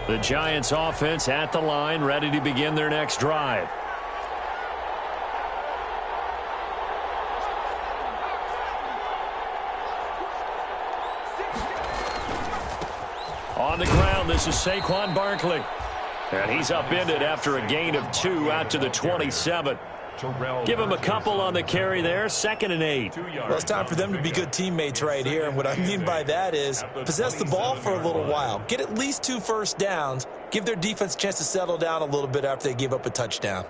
The Giants offense at the line, ready to begin their next drive. On the ground, this is Saquon Barkley. And he's upended after a gain of 2 out to the 27. Give him a couple on the carry there, 2nd and 8. Well, it's time for them to be good teammates right here. And what I mean by that is possess the ball for a little while. Get at least 2 first downs. Give their defense a chance to settle down a little bit after they give up a touchdown.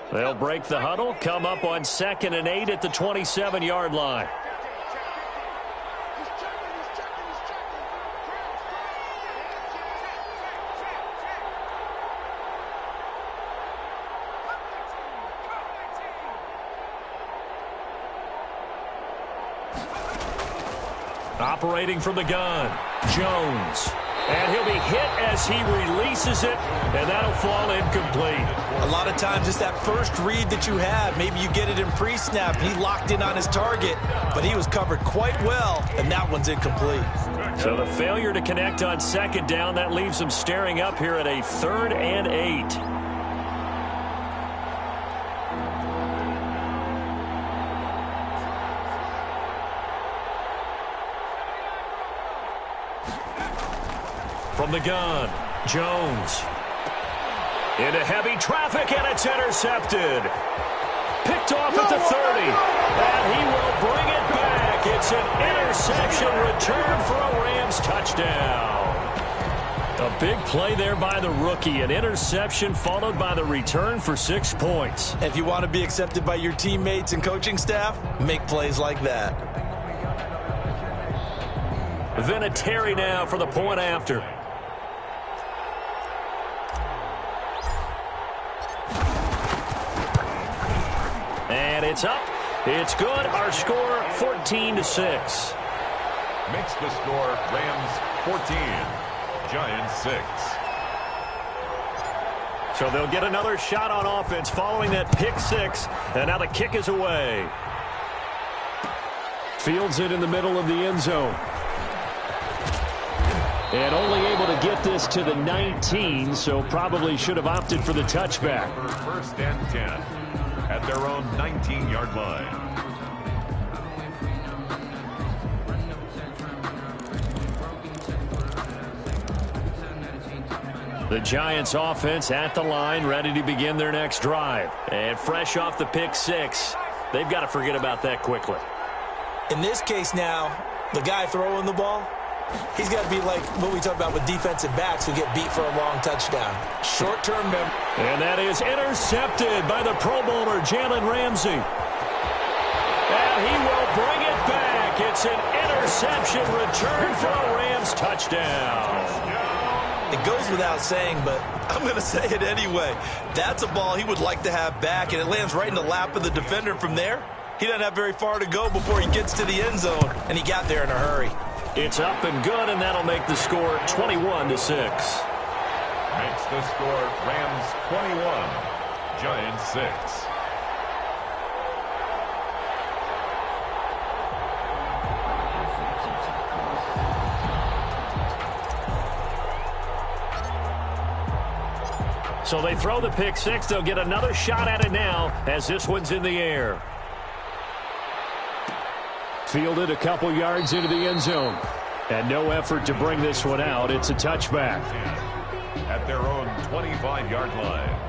They'll break the huddle, come up on 2nd and 8 at the 27-yard line. Operating from the gun, Jones. And he'll be hit as he releases it, and that'll fall incomplete. A lot of times it's that first read that you have. Maybe you get it in pre-snap. He locked in on his target, but he was covered quite well, and that one's incomplete. So the failure to connect on 2nd down, that leaves him staring up here at a 3rd and 8. From the gun, Jones. Into heavy traffic, and it's intercepted. Picked off at the 30. And he will bring it back. It's an interception return for a Rams touchdown. A big play there by the rookie. An interception followed by the return for 6 points. If you want to be accepted by your teammates and coaching staff, make plays like that. Vinatieri now for the point after. And it's up. It's good. Our score, 14-6. Makes the score Rams 14, Giants 6. So they'll get another shot on offense following that pick 6. And now the kick is away. Fields it in the middle of the end zone. And only able to get this to the 19, so probably should have opted for the touchback. 1st and 10 at their own 19-yard line. The Giants offense at the line, ready to begin their next drive. And fresh off the pick 6, they've got to forget about that quickly. In this case now, the guy throwing the ball, he's got to be like what we talk about with defensive backs who get beat for a long touchdown. Short-term memory. And that is intercepted by the Pro Bowler, Jalen Ramsey. And he will bring it back. It's an interception return for a Rams touchdown. It goes without saying, but I'm going to say it anyway. That's a ball he would like to have back, and it lands right in the lap of the defender from there. He doesn't have very far to go before he gets to the end zone, and he got there in a hurry. It's up and good, and that'll make the score 21-6. Makes the score Rams 21, Giants 6. So they throw the pick 6. They'll get another shot at it now as this one's in the air. Fielded a couple yards into the end zone. And no effort to bring this one out. It's a touchback. At their own 25-yard line.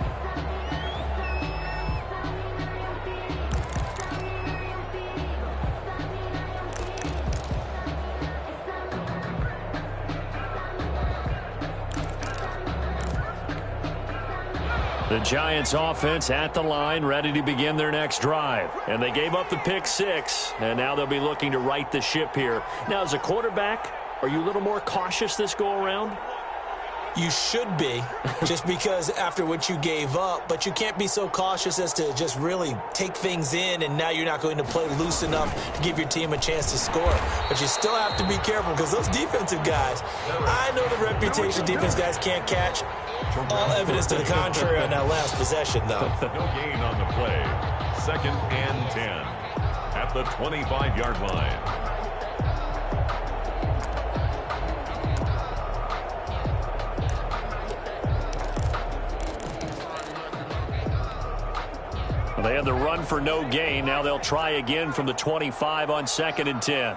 The Giants offense at the line, ready to begin their next drive. And they gave up the pick 6, and now they'll be looking to right the ship here. Now, as a quarterback, are you a little more cautious this go-around? You should be, just because after what you gave up, but you can't be so cautious as to just really take things in, and now you're not going to play loose enough to give your team a chance to score. But you still have to be careful because those defensive guys, I know the reputation defense guys can't catch. All evidence to the contrary on that last possession, though. No gain on the play. 2nd and 10 at the 25-yard line. They had the run for no gain. Now they'll try again from the 25 on 2nd and 10.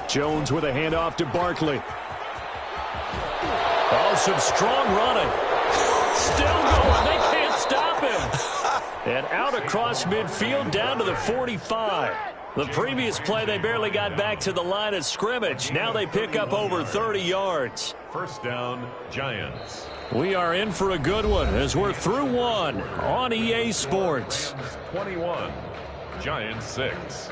Jones with a handoff to Barkley. Oh, some strong running. Still going. They can't stop him. And out across midfield down to the 45. The previous play, they barely got back to the line of scrimmage. Now they pick up over 30 yards. 1st down, Giants. We are in for a good one as we're through one on EA Sports. 21, Giants 6.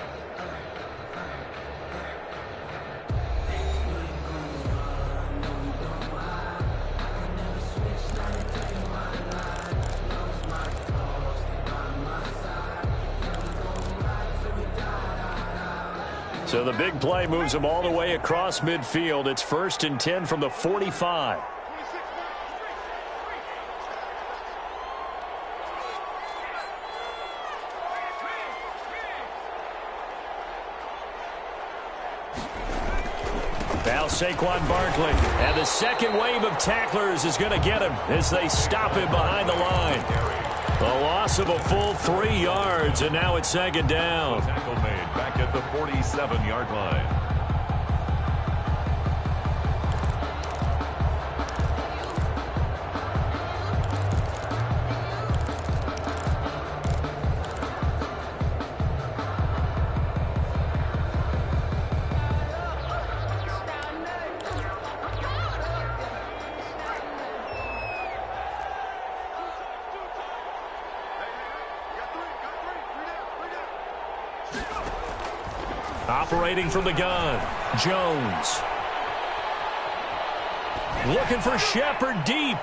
So the big play moves them all the way across midfield. It's 1st and 10 from the 45. Now Saquon Barkley. And the second wave of tacklers is going to get him as they stop him behind the line. The loss of a full 3 yards, and now it's 2nd down. Tackle made back at the 47-yard line. Operating from the gun, Jones. Looking for Shepard deep.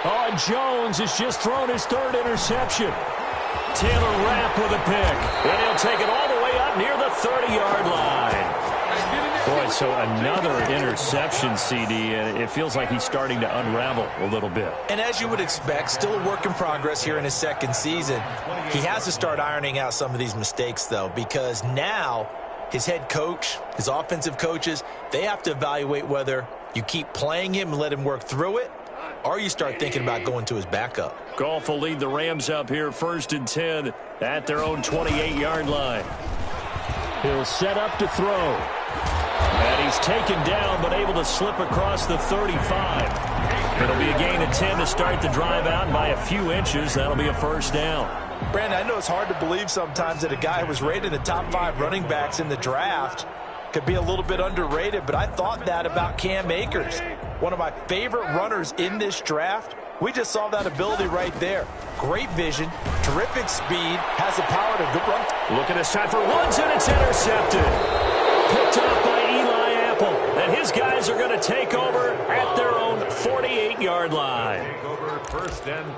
Oh, and Jones has just thrown his 3rd interception. Taylor Rapp with a pick. And he'll take it all the way up near the 30-yard line. Boy, so another interception, CD, and it feels like he's starting to unravel a little bit. And as you would expect, still a work in progress here in his 2nd season. He has to start ironing out some of these mistakes, though, because now his head coach, his offensive coaches, they have to evaluate whether you keep playing him and let him work through it, or you start thinking about going to his backup. Goff will lead the Rams up here 1st and 10 at their own 28-yard line. He'll set up to throw. And he's taken down, but able to slip across the 35. It'll be a gain of 10 to start the drive out, and by a few inches, that'll be a 1st down. Brandon, I know it's hard to believe sometimes that a guy who was rated the top 5 running backs in the draft could be a little bit underrated, but I thought that about Cam Akers, one of my favorite runners in this draft. We just saw that ability right there. Great vision, terrific speed, has the power to run. Looking this time for Woods, and it's intercepted. Picked up by Eli Apple, and his guys are going to take over at their own 48-yard line.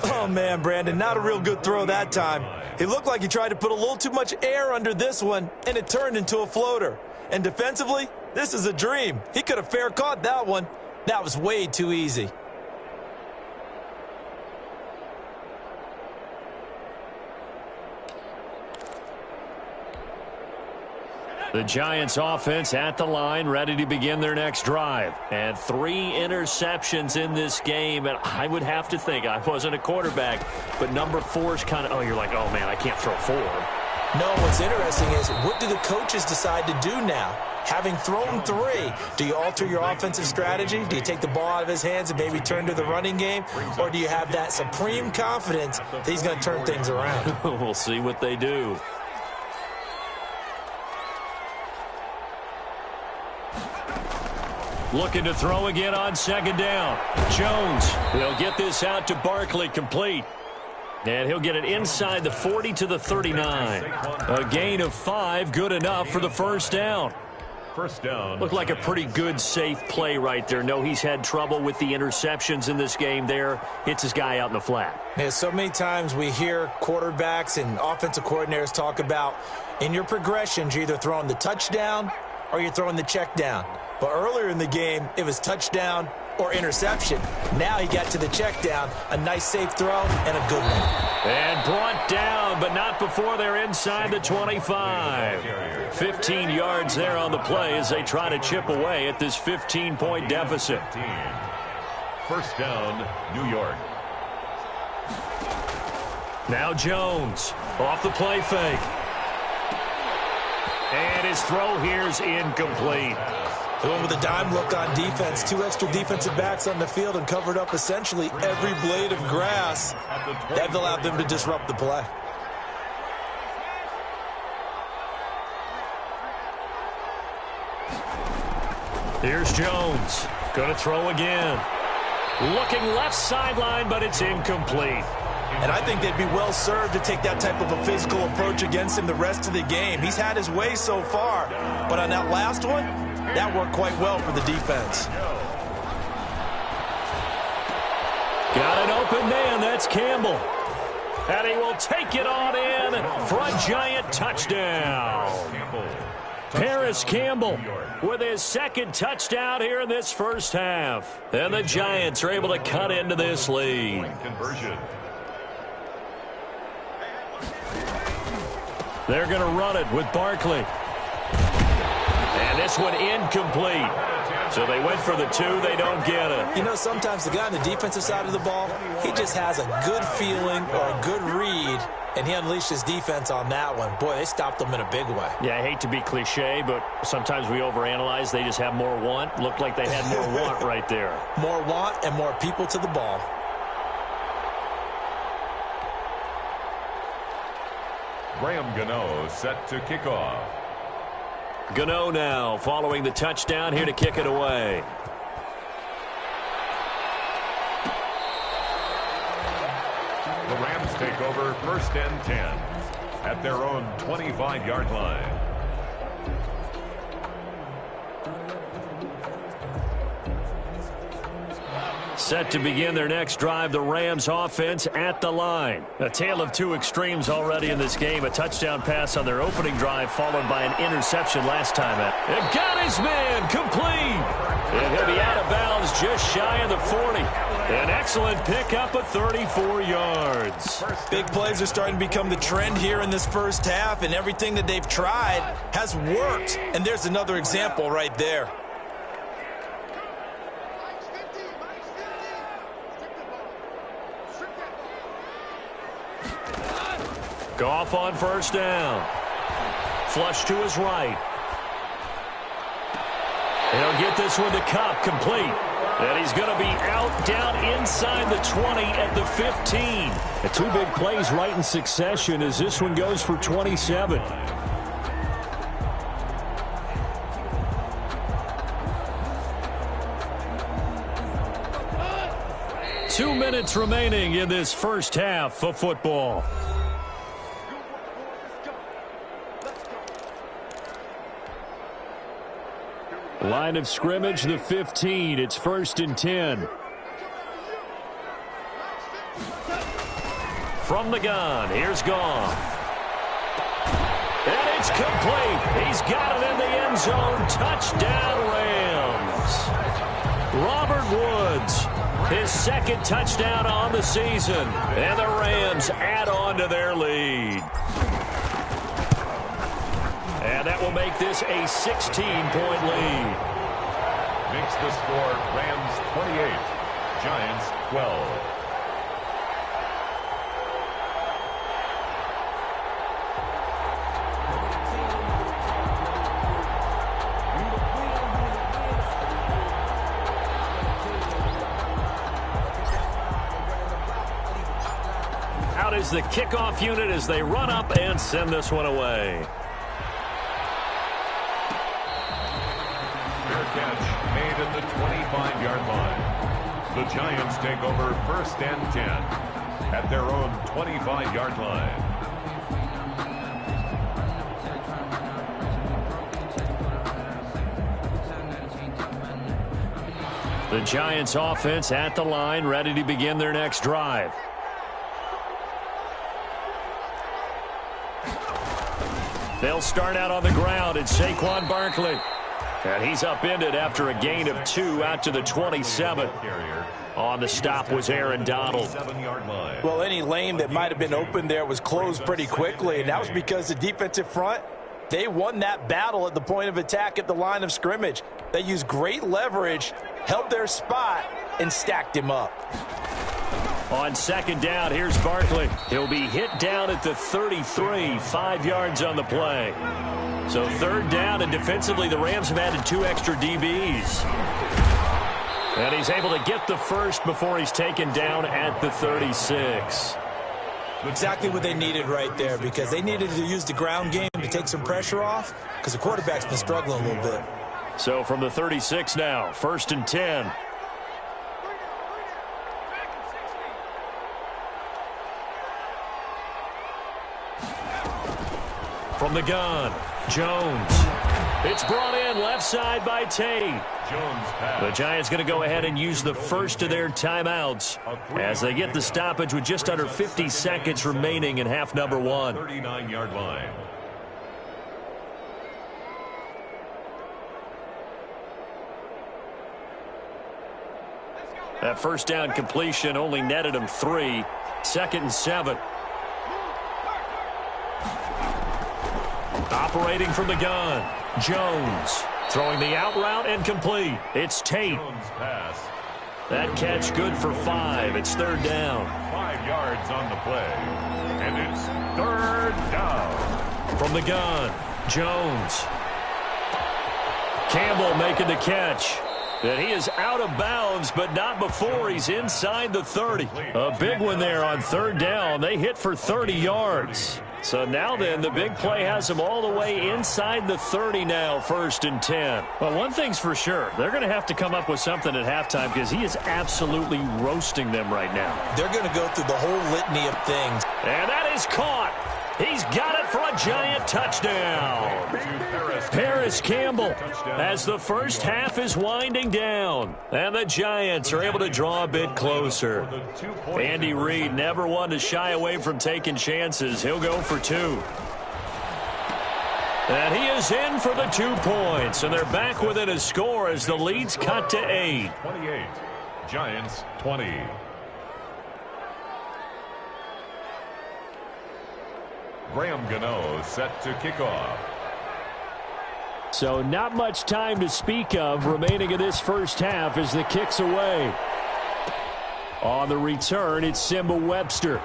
Oh, man, Brandon, not a real good throw that time. It looked like he tried to put a little too much air under this one, and it turned into a floater. And defensively, this is a dream. He could have fair caught that one. That was way too easy. The Giants offense at the line, ready to begin their next drive. And 3 interceptions in this game. And I would have to think, I wasn't a quarterback, but number 4 is kind of, oh, you're like, oh, man, I can't throw 4. No, what's interesting is, what do the coaches decide to do now? Having thrown 3, do you alter your offensive strategy? Do you take the ball out of his hands and maybe turn to the running game? Or do you have that supreme confidence that he's going to turn things around? We'll see what they do. Looking to throw again on 2nd down. Jones will get this out to Barkley, complete. And he'll get it inside the 40 to the 39. A gain of 5, good enough for the first down. First down. Looked like a pretty good, safe play right there. No, he's had trouble with the interceptions in this game there. Hits his guy out in the flat. Yeah, so many times we hear quarterbacks and offensive coordinators talk about in your progressions, you're either throwing the touchdown or you're throwing the check down. But earlier in the game, it was touchdown or interception. Now he got to the check down, a nice safe throw, and a good one. And brought down, but not before they're inside the 25. 15 yards there on the play as they try to chip away at this 15-point deficit. First down, New York. Now Jones off the play fake. And his throw here's incomplete. They went with a dime look on defense. 2 extra defensive backs on the field and covered up essentially every blade of grass. That allowed them to disrupt the play. Here's Jones. Going to throw again. Looking left sideline, but it's incomplete. And I think they'd be well served to take that type of a physical approach against him the rest of the game. He's had his way so far, but on that last one, that worked quite well for the defense. Got an open man. That's Campbell. And he will take it on in for a giant touchdown. Paris Campbell with his second touchdown here in this first half. And the Giants are able to cut into this lead. They're going to run it with Barkley. And this one incomplete. So they went for the 2. They don't get it. You know, sometimes the guy on the defensive side of the ball, he just has a good feeling or a good read, and he unleashed his defense on that one. Boy, they stopped them in a big way. Yeah, I hate to be cliche, but sometimes we overanalyze. They just have more want. Looked like they had more want right there. More want and more people to the ball. Graham Gano set to kick off. Gano now following the touchdown here to kick it away. The Rams take over first and 10 at their own 25-yard line. Set to begin their next drive, the Rams offense at the line. A tale of 2 extremes already in this game. A touchdown pass on their opening drive followed by an interception last time out. And got his man complete. And he'll be out of bounds just shy of the 40. An excellent pickup of 34 yards. Big plays are starting to become the trend here in this first half, and everything that they've tried has worked. And there's another example right there. Goff on first down. Flush to his right. He'll get this one to Kupp, complete. And he's going to be out down inside the 20 at the 15. The 2 big plays right in succession as this one goes for 27. Two minutes remaining in this first half of football. Line of scrimmage, the 15. It's first and 10. From the gun, here's Goff. And it's complete. He's got it in the end zone. Touchdown, Rams. Robert Woods, his second touchdown on the season. And the Rams add on to their lead. And that will make this a 16-point lead. Makes the score Rams 28, Giants 12. Out is the kickoff unit as they run up and send this one away. Catch made at the 25-yard line. The Giants take over first and 10 at their own 25-yard line. The Giants offense at the line, ready to begin their next drive. They'll start out on the ground. It's Saquon Barkley. And he's upended after a gain of 2 out to the 27. On the stop was Aaron Donald. Well, any lane that might have been open there was closed pretty quickly, and that was because the defensive front, they won that battle at the point of attack at the line of scrimmage. They used great leverage, held their spot, and stacked him up. On second down, here's Barkley. He'll be hit down at the 33, 5 yards on the play. So third down, and defensively the Rams have added 2 extra DBs. And he's able to get the first before he's taken down at the 36. Exactly what they needed right there, because they needed to use the ground game to take some pressure off, because the quarterback's been struggling a little bit. So from the 36 now, 1st and 10. From the gun, Jones. It's brought in left side by Tate. The Giants going to go ahead and use the first of their timeouts as they get the stoppage with just under 50 seconds remaining in half number 1. 39-yard line. That first down completion only netted him 3. 2nd and 7. Operating from the gun, Jones. Throwing the out route and complete. It's Tate. That catch good for 5. It's 3rd down. 5 yards on the play. And it's 3rd down. From the gun, Jones. Campbell making the catch. And he is out of bounds, but not before he's inside the 30. A big one there on 3rd down. They hit for 30 yards. So now then, the big play has them all the way inside the 30 now, 1st and 10. Well, one thing's for sure. They're going to have to come up with something at halftime because he is absolutely roasting them right now. They're going to go through the whole litany of things. And that is caught. He's got it for a Giant touchdown. Paris Campbell as the first half is winding down. And the Giants are able to draw a bit closer. Andy Reid never one to shy away from taking chances. He'll go for 2. And he is in for the 2 points. And they're back within a score as the lead's cut to 8. 28. Giants 20. Graham Gano set to kick off. So not much time to speak of remaining in this first half as the kick's away. On the return, it's Simba Webster.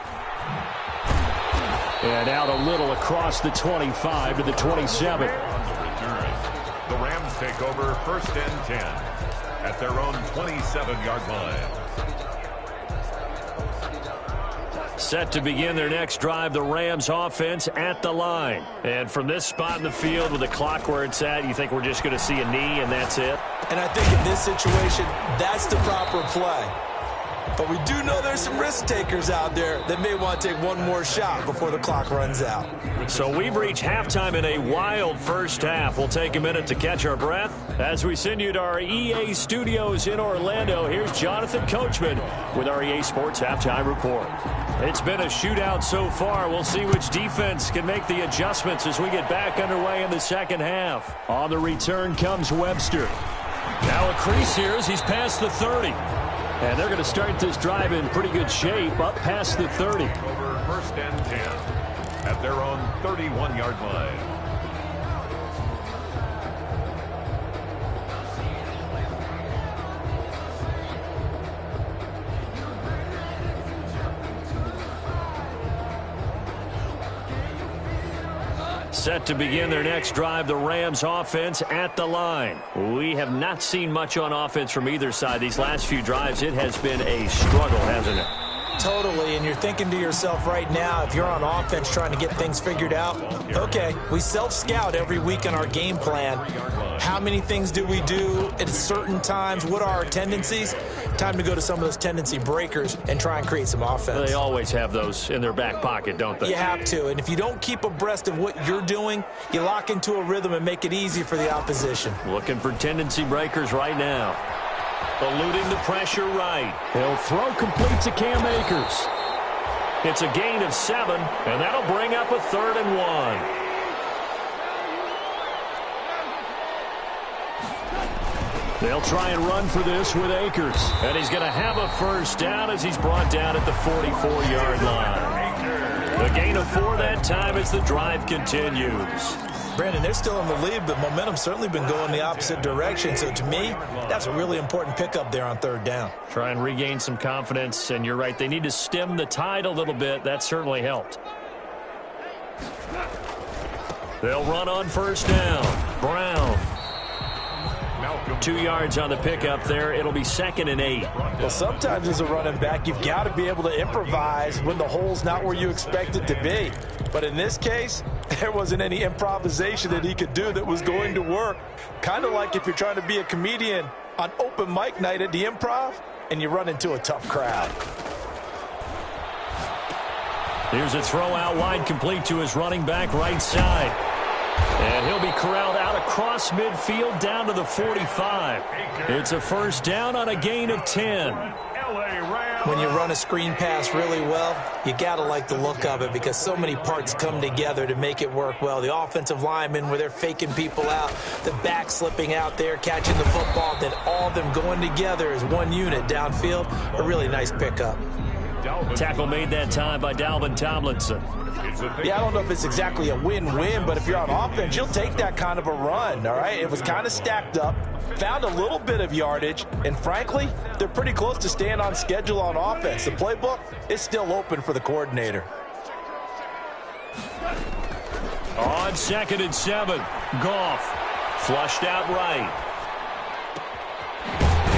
And out a little across the 25 to the 27. On the return, the Rams take over 1st and 10 at their own 27-yard line. Set to begin their next drive, the Rams offense at the line. And from this spot in the field with the clock where it's at, you think we're just going to see a knee and that's it? And I think in this situation, that's the proper play. But we do know there's some risk takers out there that may want to take one more shot before the clock runs out. So we've reached halftime in a wild first half. We'll take a minute to catch our breath as we send you to our EA studios in Orlando. Here's Jonathan Coachman with our EA Sports Halftime Report. It's been a shootout so far. We'll see which defense can make the adjustments as we get back underway in the second half. On the return comes Webster. Now a crease here as he's past the 30. And they're going to start this drive in pretty good shape up past the 30. Over 1st and 10 at their own 31-yard line. Set to begin their next drive, the Rams offense at the line. We have not seen much on offense from either side. These last few drives, it has been a struggle, hasn't it? Totally, and you're thinking to yourself right now, if you're on offense trying to get things figured out, okay, we self-scout every week in our game plan. How many things do we do at certain times? What are our tendencies? Time to go to some of those tendency breakers and try and create some offense. They always have those in their back pocket, don't they? You have to, and if you don't keep abreast of what you're doing, you lock into a rhythm and make it easy for the opposition. Looking for tendency breakers right now. Eluding the pressure right. He'll throw complete to Cam Akers. It's a gain of 7, and that'll bring up a 3rd and 1. They'll try and run for this with Akers. And he's going to have a first down as he's brought down at the 44-yard line. A gain of 4 that time as the drive continues. Brandon, they're still in the lead, but momentum's certainly been going the opposite direction. So to me, that's a really important pickup there on 3rd down. Try and regain some confidence, and you're right. They need to stem the tide a little bit. That certainly helped. They'll run on 1st down. Brown. 2 yards on the pickup there. It'll be 2nd and 8. Well, sometimes as a running back, you've got to be able to improvise when the hole's not where you expect it to be. But in this case, there wasn't any improvisation that he could do that was going to work. Kind of like if you're trying to be a comedian on open mic night at the Improv and you run into a tough crowd. Here's a throw out wide, complete to his running back right side. And he'll be corralled out across midfield down to the 45. It's a first down on a gain of 10. When you run a screen pass really well, you got to like the look of it because so many parts come together to make it work well. The offensive linemen, where they're faking people out, the back slipping out there, catching the football, then all of them going together as one unit downfield. A really nice pickup. Tackle made that time by Dalvin Tomlinson. Yeah, I don't know if it's exactly a win-win, but if you're on offense, you'll take that kind of a run, all right? It was kind of stacked up, found a little bit of yardage, and frankly, they're pretty close to staying on schedule on offense. The playbook is still open for the coordinator. On 2nd and 7, Goff flushed out right.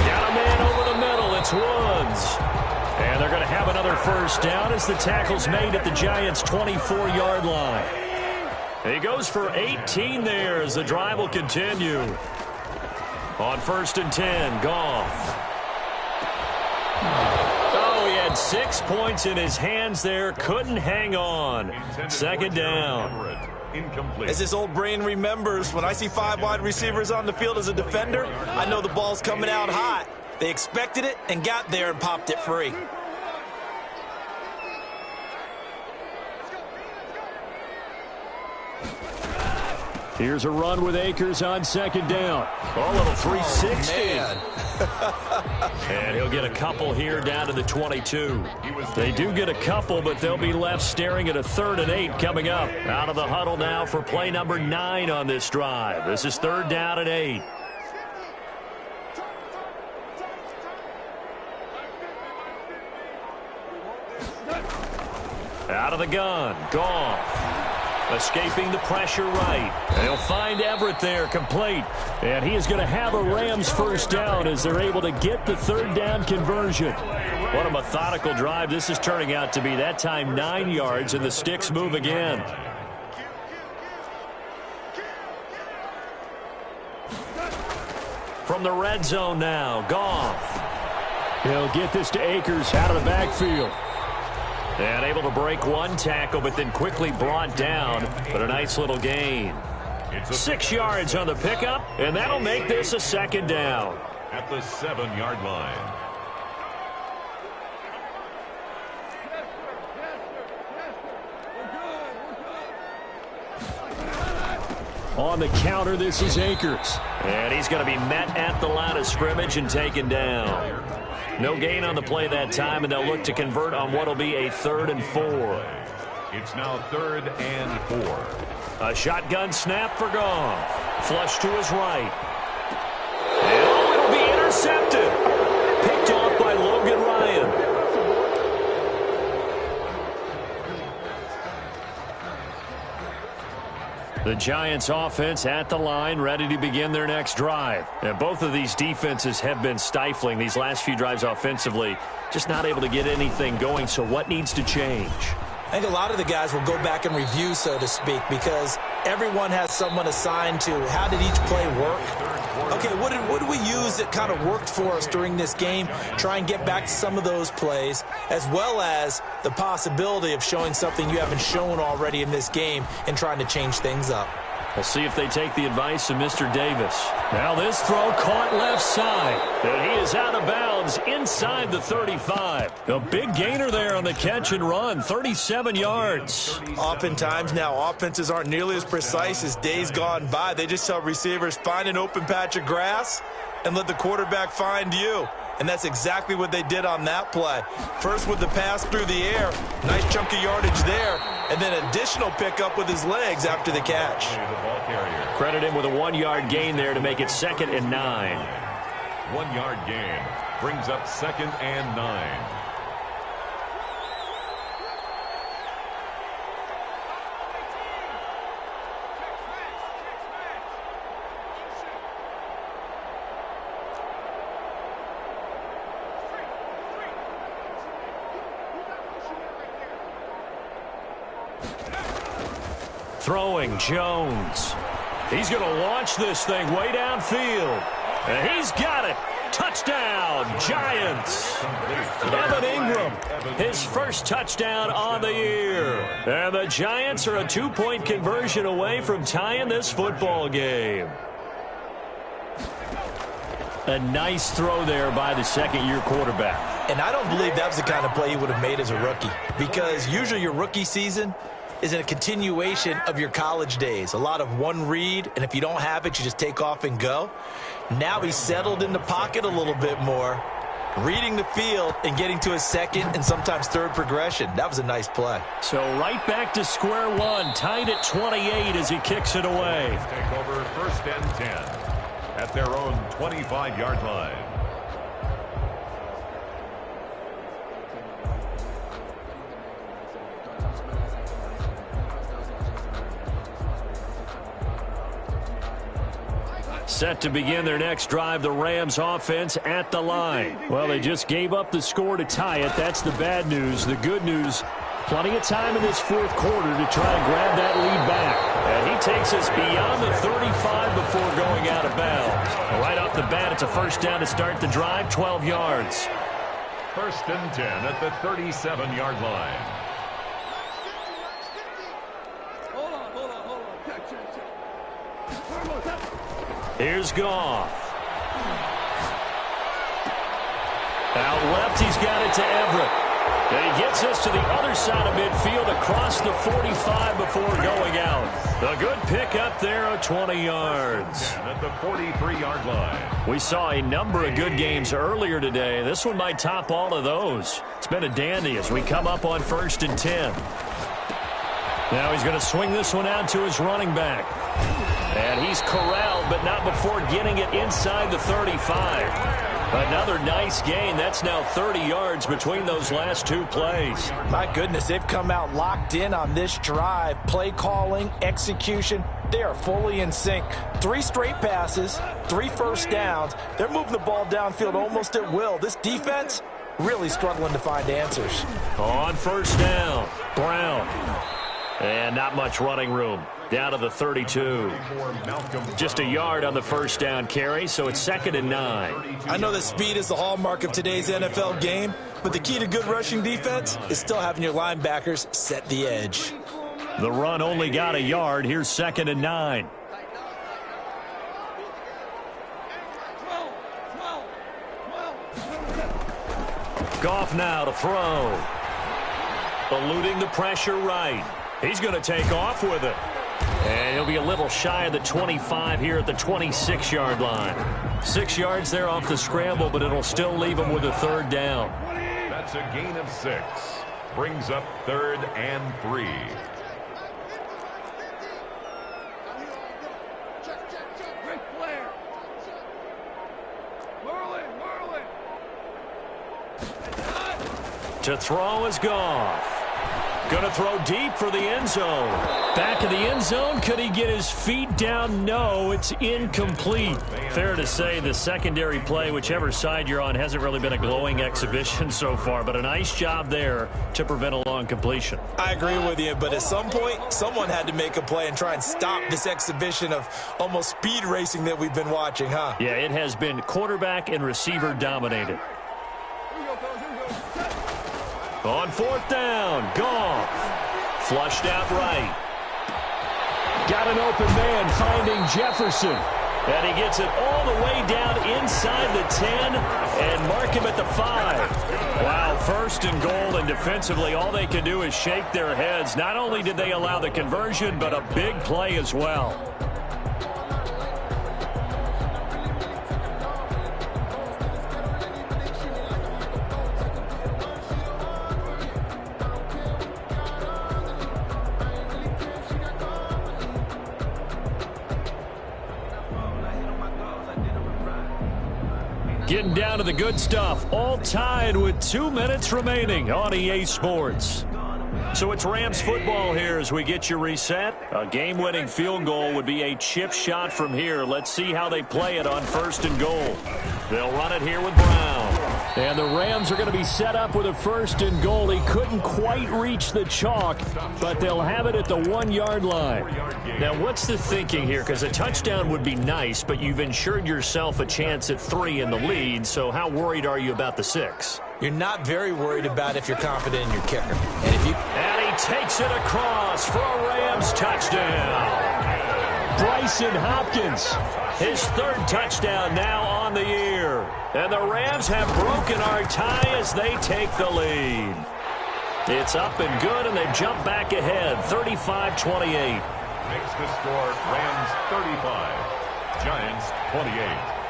Got a man over the middle. It's Woods. And they're going to have another first down as the tackle's made at the Giants' 24-yard line. He goes for 18 there as the drive will continue. On 1st and 10, Goff. Oh, he had 6 points in his hands there. Couldn't hang on. 2nd down. As this old brain remembers, when I see 5 wide receivers on the field as a defender, I know the ball's coming out hot. They expected it and got there and popped it free. Here's a run with Akers on 2nd down. Oh, little 360. And he'll get a couple here down to the 22. They do get a couple, but they'll be left staring at a 3rd and 8 coming up. Out of the huddle now for play number 9 on this drive. This is 3rd down and 8. Out of the gun, Goff. Escaping the pressure right. And he'll find Everett there, complete. And he is going to have a Rams first down as they're able to get the 3rd down conversion. What a methodical drive this is turning out to be. That time 9 yards, and the sticks move again. From the red zone now, Goff. He'll get this to Akers out of the backfield. And able to break one tackle, but then quickly brought down. But a nice little gain. 6 yards on the pickup, and that'll make this a 2nd down. At the 7-yard line. On the counter, this is Akers. And he's going to be met at the line of scrimmage and taken down. No gain on the play that time, and they'll look to convert on what will be a 3rd and 4. It's now 3rd and 4. A shotgun snap for Goff. Flush to his right. And it'll be intercepted. Picked off by Logan Ryan. The Giants offense at the line, ready to begin their next drive. And both of these defenses have been stifling these last few drives offensively, just not able to get anything going. So what needs to change? I think a lot of the guys will go back and review, so to speak, because everyone has someone assigned to how did each play work. Okay, what did we use that kind of worked for us during this game? Try and get back to some of those plays, as well as the possibility of showing something you haven't shown already in this game and trying to change things up. We'll see if they take the advice of Mr. Davis. Now this throw caught left side. And he is out of bounds inside the 35. A big gainer there on the catch and run, 37 yards. Oftentimes now offenses aren't nearly as precise as days gone by. They just tell receivers, find an open patch of grass and let the quarterback find you. And that's exactly what they did on that play. First with the pass through the air, nice chunk of yardage there, and then additional pickup with his legs after the catch. Credit him with a 1-yard gain there to make it 2nd and 9. 1-yard gain brings up 2nd and 9. Throwing Jones. He's going to launch this thing way downfield. And he's got it. Touchdown, Giants. Evan Ingram, his first touchdown on the year. And the Giants are a 2-point conversion away from tying this football game. A nice throw there by the second-year quarterback. And I don't believe that was the kind of play he would have made as a rookie, because usually your rookie season is a continuation of your college days. A lot of one read, and if you don't have it, you just take off and go. Now he's settled in the pocket a little bit more, reading the field and getting to his second and sometimes third progression. That was a nice play. So right back to square one, tied at 28 as he kicks it away. Take over 1st and 10 at their own 25-yard line. Set to begin their next drive, the Rams offense at the line. Well, they just gave up the score to tie it. That's the bad news. The good news, plenty of time in this 4th quarter to try to grab that lead back. And he takes us beyond the 35 before going out of bounds. Right off the bat, it's a first down to start the drive, 12 yards. 1st and 10 at the 37-yard line. Here's Goff. Out left, he's got it to Everett. And he gets us to the other side of midfield across the 45 before going out. A good pickup there of 20 yards. At the 43-yard line. We saw a number of good games earlier today. This one might top all of those. It's been a dandy as we come up on 1st and 10. Now he's going to swing this one out to his running back. And he's corralled, but not before getting it inside the 35. Another nice gain. That's now 30 yards between those last 2 plays. My goodness, they've come out locked in on this drive. Play calling, execution, they are fully in sync. 3 straight passes, 3 first downs. They're moving the ball downfield almost at will. This defense really struggling to find answers. On first down, Brown. And not much running room. Down to the 32. Just a yard on the first down carry, so it's 2nd and 9. I know that speed is the hallmark of today's NFL game, but the key to good rushing defense is still having your linebackers set the edge. The run only got a yard. Here's 2nd and 9. Goff now to throw. Eluding the pressure right. He's going to take off with it. And he'll be a little shy of the 25 here at the 26-yard line. 6 yards there off the scramble, but it'll still leave him with a 3rd down. That's a gain of 6. Brings up 3rd and 3. To throw is Goff. Going to throw deep for the end zone. Back of the end zone. Could he get his feet down? No, it's incomplete. Fair to say the secondary play, whichever side you're on, hasn't really been a glowing exhibition so far, but a nice job there to prevent a long completion. I agree with you, but at some point, someone had to make a play and try and stop this exhibition of almost speed racing that we've been watching, huh? Yeah, it has been quarterback and receiver dominated. On 4th down, Goff. Flushed out right. Got an open man finding Jefferson. And he gets it all the way down inside the 10 and mark him at the 5. Wow, 1st and goal, and defensively all they can do is shake their heads. Not only did they allow the conversion, but a big play as well. Getting down to the good stuff, all tied with 2 minutes remaining on EA Sports. So it's Rams football here as we get you reset. A game-winning field goal would be a chip shot from here. Let's see how they play it on 1st and goal. They'll run it here with Brown. And the Rams are going to be set up with a 1st and goal. He couldn't quite reach the chalk, but they'll have it at the 1-yard line. Now, what's the thinking here? Because a touchdown would be nice, but you've ensured yourself a chance at 3 in the lead, so how worried are you about the 6? You're not very worried about if you're confident in your kicker. And he takes it across for a Rams touchdown. Bryson Hopkins, his 3rd touchdown now on the year. And the Rams have broken our tie as they take the lead. It's up and good, and they've jumped back ahead, 35-28. Makes the score Rams 35, Giants 28.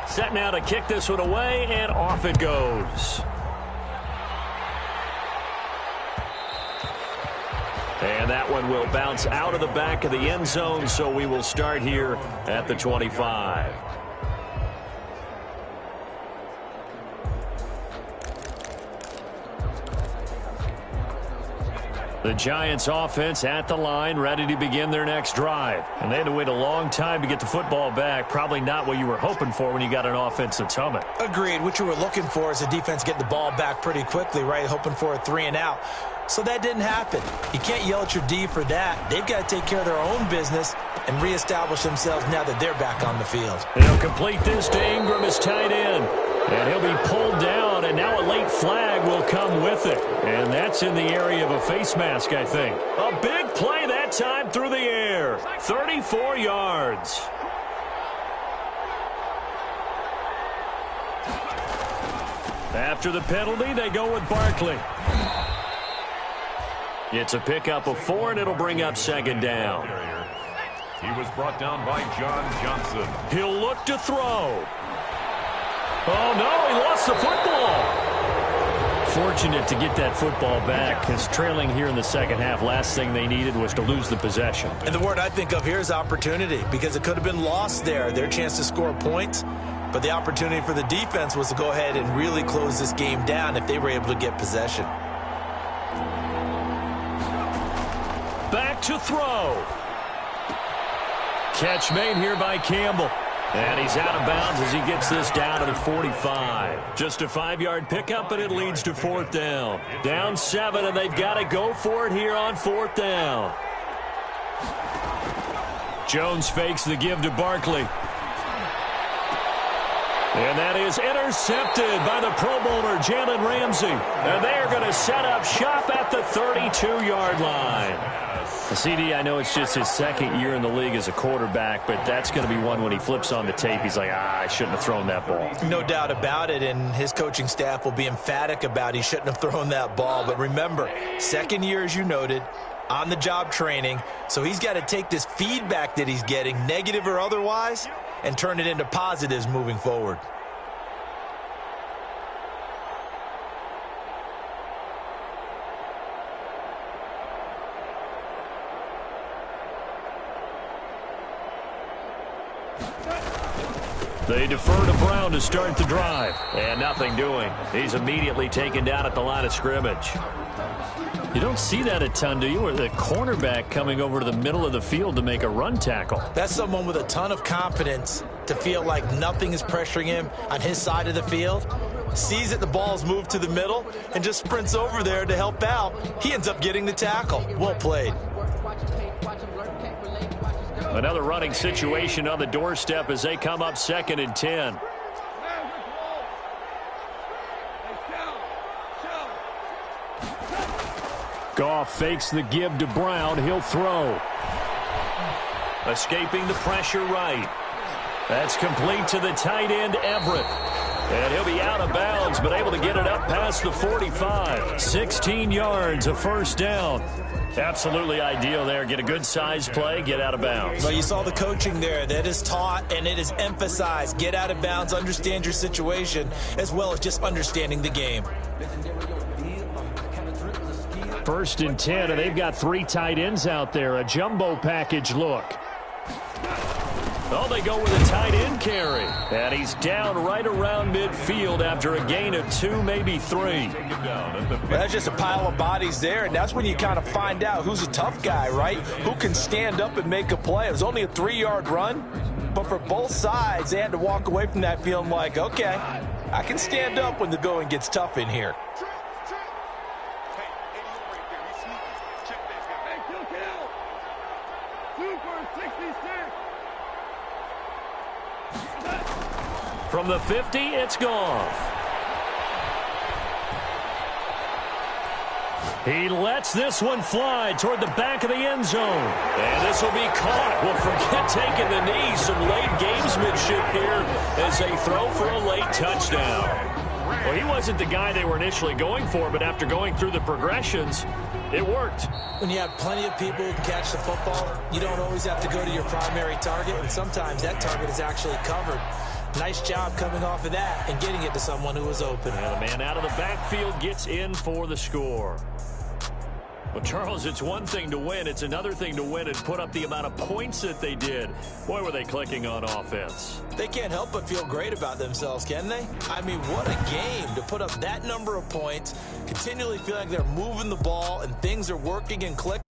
Set now to kick this one away, and off it goes. And that one will bounce out of the back of the end zone, so we will start here at the 25. The Giants offense at the line, ready to begin their next drive. And they had to wait a long time to get the football back. Probably not what you were hoping for when you got an offense that's humming. Agreed. What you were looking for is a defense getting the ball back pretty quickly, right? Hoping for a 3 and out. So that didn't happen. You can't yell at your D for that. They've got to take care of their own business and reestablish themselves now that they're back on the field. They'll complete this to Ingram as tight end. And he'll be pulled down, and now a late flag will come with it. And that's in the area of a face mask, I think. A big play that time through the air. 34 yards. After the penalty, they go with Barkley. It's a pickup of 4, and it'll bring up 2nd down. He was brought down by John Johnson. He'll look to throw. Oh, no, he lost the football. Fortunate to get that football back, because trailing here in the second half, last thing they needed was to lose the possession. And the word I think of here is opportunity, because it could have been lost there, their chance to score points. But the opportunity for the defense was to go ahead and really close this game down if they were able to get possession. Back to throw. Catch made here by Campbell. And he's out of bounds as he gets this down to the 45. Just a 5-yard pickup, and it leads to 4th down. Down 7, and they've got to go for it here on 4th down. Jones fakes the give to Barkley. And that is intercepted by the Pro Bowler, Jalen Ramsey. And they are going to set up shop at the 32-yard line. CD, I know it's just his 2nd year in the league as a quarterback, but that's going to be one when he flips on the tape. He's like, I shouldn't have thrown that ball. No doubt about it, and his coaching staff will be emphatic about he shouldn't have thrown that ball. But remember, 2nd year, as you noted, on-the-job training, so he's got to take this feedback that he's getting, negative or otherwise, and turn it into positives moving forward. They defer to Brown to start the drive. And nothing doing. He's immediately taken down at the line of scrimmage. You don't see that a ton, do you? Or the cornerback coming over to the middle of the field to make a run tackle. That's someone with a ton of confidence to feel like nothing is pressuring him on his side of the field. Sees that the ball's moved to the middle and just sprints over there to help out. He ends up getting the tackle. Well played. Another running situation on the doorstep as they come up 2nd and 10. Goff fakes the give to Brown. He'll throw. Escaping the pressure right. That's complete to the tight end, Everett. And he'll be out of bounds, but able to get it up past the 45. 16 yards, a first down. Absolutely ideal there. Get a good size play, get out of bounds. Well, you saw the coaching there. That is taught and it is emphasized. Get out of bounds, understand your situation, as well as just understanding the game. 1st and 10, and they've got 3 tight ends out there. A jumbo package look. Oh, they go with a tight end carry. And he's down right around midfield after a gain of 2, maybe 3. Well, that's just a pile of bodies there, and that's when you kind of find out who's a tough guy, right? Who can stand up and make a play. It was only a 3-yard run, but for both sides, they had to walk away from that feeling like, okay, I can stand up when the going gets tough in here. From the 50, it's Goff. He lets this one fly toward the back of the end zone. And this will be caught. Well, forget taking the knee. Some late gamesmanship here as they throw for a late touchdown. Well, he wasn't the guy they were initially going for, but after going through the progressions, it worked. When you have plenty of people who can catch the football, you don't always have to go to your primary target, and sometimes that target is actually covered. Nice job coming off of that and getting it to someone who was open. And the man out of the backfield gets in for the score. Well, Charles, it's one thing to win. It's another thing to win and put up the amount of points that they did. Boy, were they clicking on offense. They can't help but feel great about themselves, can they? I mean, what a game to put up that number of points, continually feeling like they're moving the ball and things are working and clicking.